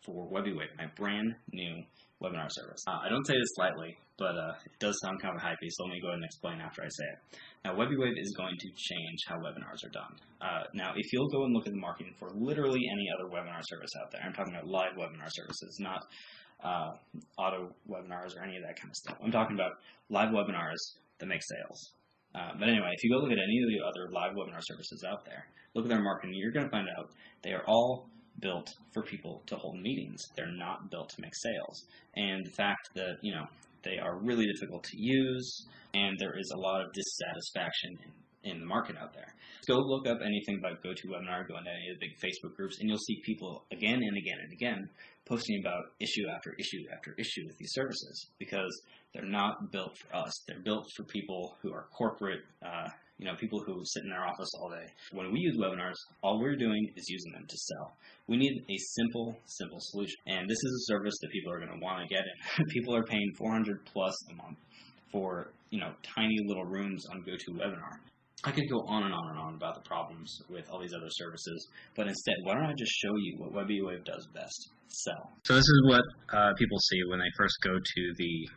for WebiWave, my brand new webinar service. I don't say this lightly, but it does sound kind of hypey, so let me go ahead and explain after I say it. Now, WebiWave is going to change how webinars are done. Now, if you'll go and look at the marketing for literally any other webinar service out there, I'm talking about live webinar services, not auto webinars or any of that kind of stuff. I'm talking about live webinars that make sales. But anyway, if you go look at any of the other live webinar services out there, look at their marketing, you're going to find out they are all built for people to hold meetings. They're not built to make sales. And the fact that, they are really difficult to use, and there is a lot of dissatisfaction in the market out there. Go look up anything about GoToWebinar, go into any of the big Facebook groups, and you'll see people again and again and again posting about issue after issue after issue with these services, because they're not built for us. They're built for people who are corporate, people who sit in their office all day. When we use webinars, all we're doing is using them to sell. We need a simple solution. And this is a service that people are going to want to get in. People are paying $400+ a month for, tiny little rooms on GoToWebinar. I could go on and on and on about the problems with all these other services, but instead, why don't I just show you what WebiWave does best? Sell. So this is what people see when they first go to the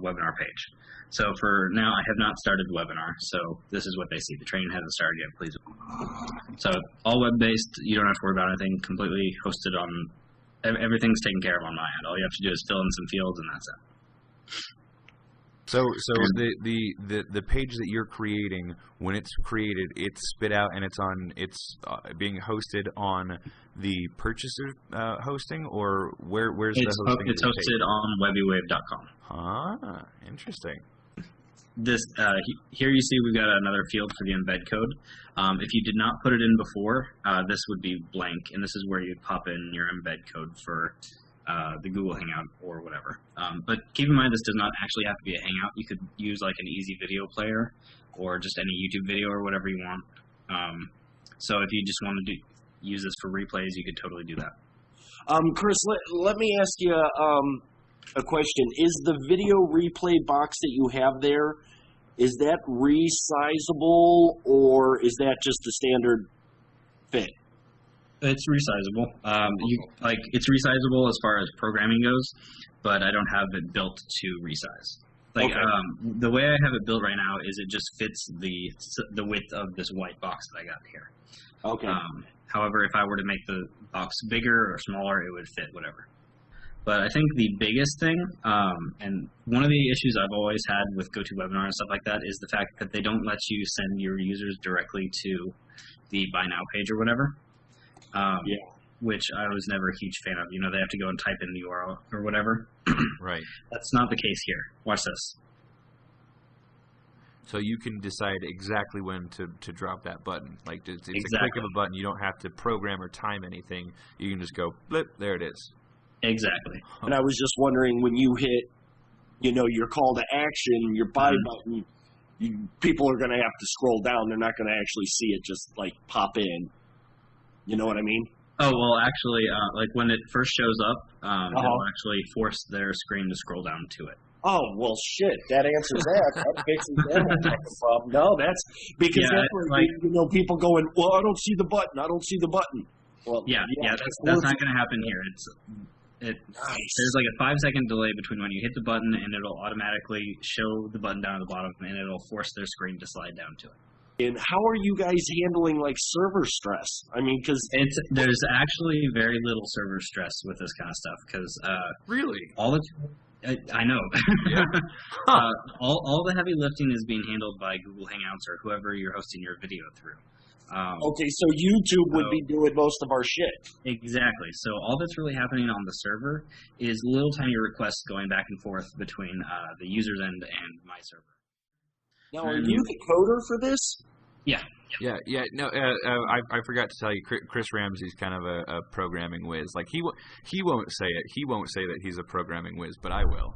webinar page. So for now, I have not started the webinar, so this is what they see. The training hasn't started yet, please. So all web-based, you don't have to worry about anything, completely hosted on, everything's taken care of on my end. All you have to do is fill in some fields, and that's it. So the page that you're creating, when it's created, it's spit out and it's being hosted on the purchaser hosting, or where's the hosting? It's hosted on WebiWave.com. Ah, interesting. This here you see we've got another field for the embed code. If you did not put it in before, this would be blank, and this is where you pop in your embed code for the Google Hangout or whatever. But keep in mind, this does not actually have to be a Hangout. You could use like an easy video player or just any YouTube video or whatever you want. So if you just want to use this for replays, you could totally do that. Chris, let me ask you a question. Is the video replay box that you have there, is that resizable, or is that just a standard fit? It's resizable. It's resizable as far as programming goes, but I don't have it built to resize. The way I have it built right now is it just fits the width of this white box that I got here. Okay. However, if I were to make the box bigger or smaller, it would fit whatever. But I think the biggest thing, and one of the issues I've always had with GoToWebinar and stuff like that, is the fact that they don't let you send your users directly to the Buy Now page or whatever. Which I was never a huge fan of. They have to go and type in the URL or whatever. Right. That's not the case here. Watch this. So you can decide exactly when to drop that button. Like it's exactly. A click of a button. You don't have to program or time anything. You can just go, blip, there it is. Exactly. And I was just wondering, when you hit, your call to action, your buy button, people are going to have to scroll down. They're not going to actually see it just like pop in. You know what I mean? Oh, well, actually, when it first shows up, it'll actually force their screen to scroll down to it. Oh, well, shit. That answers that. That fixes that problem. No, that's because that's where, people going, well, I don't see the button. I don't see the button. Well, that's not going to happen here. Nice. There's like a 5-second delay between when you hit the button and it'll automatically show the button down at the bottom, and it'll force their screen to slide down to it. And how are you guys handling like server stress? I mean, because there's actually very little server stress with this kind of stuff. Because really, I know. Yeah. All the heavy lifting is being handled by Google Hangouts or whoever you're hosting your video through. Okay, so YouTube would be doing most of our shit. Exactly. So all that's really happening on the server is little tiny requests going back and forth between the user's end and my server. Now, are you the coder for this? Yeah. No, I forgot to tell you, Chris Ramsey's kind of a programming whiz. Like he won't say it. He won't say that he's a programming whiz, but I will.